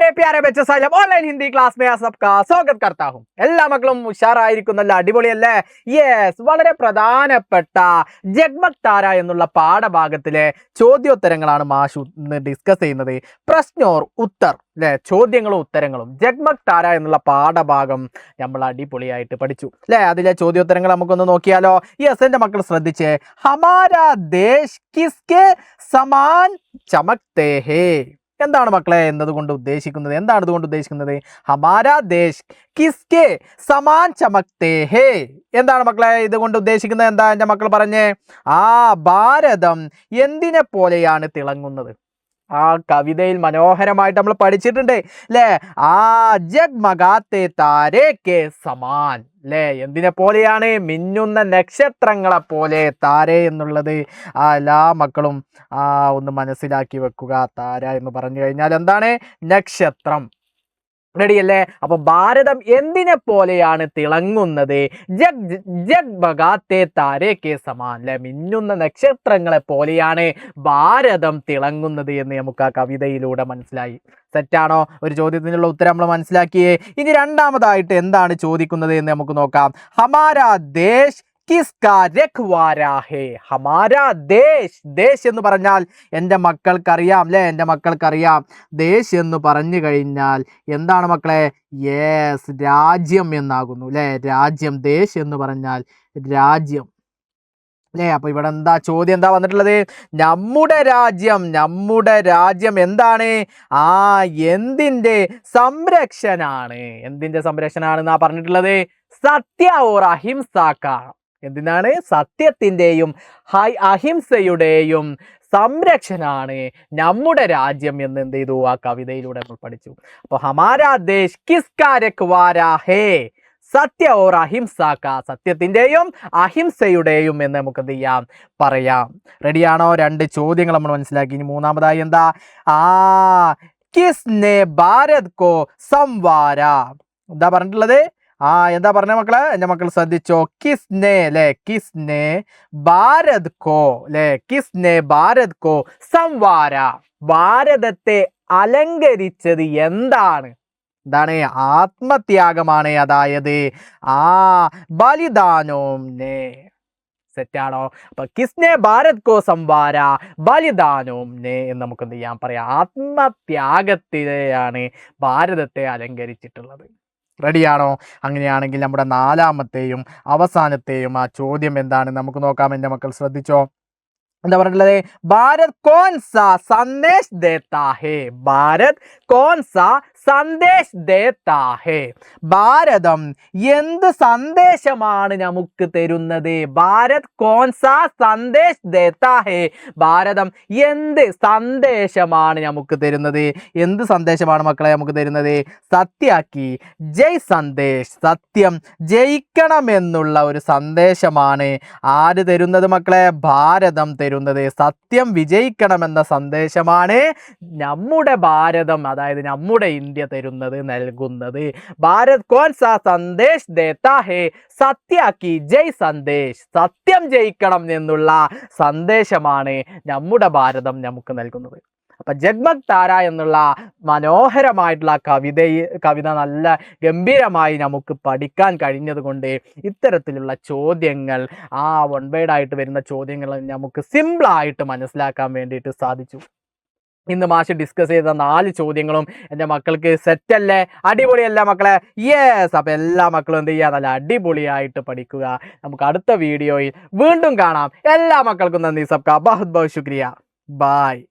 मेरे प्यारे बच्चे साहब ऑनलाइन हिंदी क्लास में आप सबका स्वागत करता हूं. എല്ലാ മക്കളും ഉഷാറായിരിക്കുന്നല്ല അടിപൊളിയല്ലേ? യെസ്, വളരെ പ്രധാനപ്പെട്ട ജഗ്മക് താര എന്നുള്ള പാഠഭാഗത്തിലെ ചോദ്യോത്തരങ്ങളാണ് മാഷ് ഇന്ന് ഡിസ്കസ് ചെയ്യുന്നത്. പ്രശ്നോർ ഉത്തർ അല്ലെ, ചോദ്യങ്ങളും ഉത്തരങ്ങളും ജഗ്മക് താര എന്നുള്ള പാഠഭാഗം നമ്മൾ അടിപൊളിയായിട്ട് പഠിച്ചു അല്ലെ. അതിലെ ചോദ്യോത്തരങ്ങൾ നമുക്കൊന്ന് നോക്കിയാലോ? യെസ്, എന്റെ മക്കൾ ശ്രദ്ധിച്ചേ. ഹമാരാ ദേശ് കിസ്കെ സമാൻ ചമക്തേ ഹേ. എന്താണ് മക്കളെ എന്നതുകൊണ്ട് ഉദ്ദേശിക്കുന്നത്? എന്താണ് ഇതുകൊണ്ട് ഉദ്ദേശിക്കുന്നത്? ഹമാരാ ദേശ് കിസ്കെ സമാൻ ചമക്തേ ഹേ. എന്താണ് മക്കളെ ഇതുകൊണ്ട് ഉദ്ദേശിക്കുന്നത്? എന്താ എൻ്റെ മക്കൾ പറഞ്ഞേ? ഭാരതം എന്തിനെ പോലെയാണ് തിളങ്ങുന്നത്? ആ കവിതയിൽ മനോഹരമായിട്ട് നമ്മൾ പഠിച്ചിട്ടുണ്ട് അല്ലേ? ജഗ്മഗാത്തെ താരേ കെ സമാൻ അല്ലേ? എന്തിനെ പോലെയാണ്? മിന്നുന്ന നക്ഷത്രങ്ങളെ പോലെ താര എന്നുള്ളത് എല്ലാ മക്കളും ഒന്ന് മനസ്സിലാക്കി വെക്കുക. താര എന്ന് പറഞ്ഞു കഴിഞ്ഞാൽ എന്താണ്? നക്ഷത്രം. റെഡിയല്ലേ? അപ്പൊ ഭാരതം എന്തിനെ പോലെയാണ് തിളങ്ങുന്നത്? ജഗ്മഗാത്തെ താരേ കെ സമാൻ അല്ലെ, മിന്നുന്ന നക്ഷത്രങ്ങളെ പോലെയാണ് ഭാരതം തിളങ്ങുന്നത് എന്ന് നമുക്ക് ആ കവിതയിലൂടെ മനസ്സിലായി. സെറ്റാണോ? ഒരു ചോദ്യത്തിനുള്ള ഉത്തരം നമ്മൾ മനസ്സിലാക്കിയേ. ഇനി രണ്ടാമതായിട്ട് എന്താണ് ചോദിക്കുന്നത് എന്ന് നമുക്ക് നോക്കാം. ഹമാരാ ദേശ് കിസ്കാ രഖ്വാരാ ഹേ. ഹമാരാ ദേശ്, ദേശ് എന്ന് പറഞ്ഞാൽ എൻ്റെ മക്കൾക്കറിയാം അല്ലേ? എൻ്റെ മക്കൾക്കറിയാം ദേശ് എന്ന് പറഞ്ഞു കഴിഞ്ഞാൽ എന്താണ് മക്കളെ? യെസ്, രാജ്യം എന്നാകുന്നു അല്ലേ? രാജ്യം. ദേശ് എന്ന് പറഞ്ഞാൽ രാജ്യം അല്ലേ? അപ്പൊ ഇവിടെ എന്താ ചോദ്യം എന്താ വന്നിട്ടുള്ളത്? നമ്മുടെ രാജ്യം, നമ്മുടെ രാജ്യം എന്താണ്? എന്തിൻ്റെ സംരക്ഷനാണ്? എന്തിൻ്റെ സംരക്ഷനാണെന്നാ പറഞ്ഞിട്ടുള്ളത്? സത്യ ഓർ അഹിംസാക്ക. എന്തിനാണ്? സത്യത്തിൻ്റെയും അഹിംസയുടെയും സംരക്ഷനാണ് നമ്മുടെ രാജ്യം എന്ന് എന്ത് ചെയ്തു? ആ കവിതയിലൂടെ നമ്മൾ പഠിച്ചു. അപ്പോൾ ഹമാരാ ദേശ് കിസ്കാ രഖ്വാരാ ഹേ, സത്യ ഓർ അഹിംസാക്ക, സത്യത്തിൻ്റെയും അഹിംസയുടെയും എന്ന് നമുക്ക് എന്ത് ചെയ്യാം? പറയാം. റെഡിയാണോ? രണ്ട് ചോദ്യങ്ങൾ നമ്മൾ മനസ്സിലാക്കി. ഇനി മൂന്നാമതായി എന്താ? കിസ്നെ ഭാരത് കോ സംവാര. എന്താ പറഞ്ഞിട്ടുള്ളത്? എന്താ പറഞ്ഞ മക്കളെ? എൻ്റെ മക്കൾ ശ്രദ്ധിച്ചോ. കിസ്നെ അല്ലെ, കിസ്നെ ഭാരത് കോ അല്ലെ, കിസ്നെ ഭാരത് കോ സംവാര. ഭാരതത്തെ അലങ്കരിച്ചത് എന്താണ്? എന്താണ്? ആത്മത്യാഗമാണ്. അതായത് ബലിദാനോം നേ. സെറ്റാണോ? അപ്പൊ കിസ്നെ ഭാരത് കോ സംവാര ബലിദാനോം നേ എന്ന് നമുക്ക് എന്ത് ചെയ്യാൻ പറയാം? ആത്മത്യാഗത്തിലെയാണ് ഭാരതത്തെ അലങ്കരിച്ചിട്ടുള്ളത്. റെഡിയാണോ? അങ്ങനെയാണെങ്കിൽ നമ്മുടെ നാലാമത്തെയും അവസാനത്തെയും ആ ചോദ്യം എന്താണ് നമുക്ക് നോക്കാം. എൻ്റെ മക്കൾ ശ്രദ്ധിച്ചോ. എന്താ പറഞ്ഞിട്ടുള്ളത്? ഭാരത് കോൺ സാ സന്ദേശ് ദേത്താ ഹേ. ഭാരത് കോൺ സാ സന്ദേശ് ദേത്താ ഹേ. ഭാരതം എന്ത് സന്ദേശമാണ് നമുക്ക് തരുന്നത്? ഭാരത് കോൺ സാ സന്ദേശ് ദേത്താ ഹേ. ഭാരതം എന്ത് സന്ദേശമാണ് നമുക്ക് തരുന്നത്? എന്ത് സന്ദേശമാണ് മക്കളെ നമുക്ക് തരുന്നത്? സത്യാക്കി ജയ് സന്ദേശ്. സത്യം ജയിക്കണമെന്നുള്ള ഒരു സന്ദേശമാണ് ആര് തരുന്നത് മക്കളെ? ഭാരതം തരുന്നത്. സത്യം വിജയിക്കണമെന്ന സന്ദേശമാണ് നമ്മുടെ ഭാരതം, അതായത് നമ്മുടെ ഇന്ത്യ തരുന്നത്, നൽകുന്നത്. ഭാരത് കോൺ സാ സന്ദേശ് ദേത്താ ഹേ, സത്യാക്കി ജയ് സന്ദേശ്. സത്യം ജയിക്കണം എന്നുള്ള സന്ദേശമാണ് നമ്മുടെ ഭാരതം നമുക്ക് നൽകുന്നത്. അപ്പൊ ജഗ്മക് താര എന്നുള്ള മനോഹരമായിട്ടുള്ള കവിത നല്ല ഗംഭീരമായി നമുക്ക് പഠിക്കാൻ കഴിഞ്ഞത് കൊണ്ട് ഇത്തരത്തിലുള്ള ചോദ്യങ്ങൾ, വൺ വേർഡ് ആയിട്ട് വരുന്ന ചോദ്യങ്ങൾ നമുക്ക് സിമ്പിളായിട്ട് മനസ്സിലാക്കാൻ വേണ്ടിയിട്ട് സാധിച്ചു. ഇന്ന് മാഷ് ഡിസ്കസ് ചെയ്ത 4 ചോദ്യങ്ങളും എൻ്റെ മക്കൾക്ക് സെറ്റല്ലേ? അടിപൊളിയല്ല മക്കളെ? യെസ്. അപ്പം എല്ലാ മക്കളും എന്ത് ചെയ്യുക? നല്ല അടിപൊളിയായിട്ട് പഠിക്കുക. നമുക്ക് അടുത്ത വീഡിയോയിൽ വീണ്ടും കാണാം. എല്ലാ മക്കൾക്കും നന്ദി. സബ്കാ ബഹുത് ബഹുത് ശുക്രിയ. ബായ്.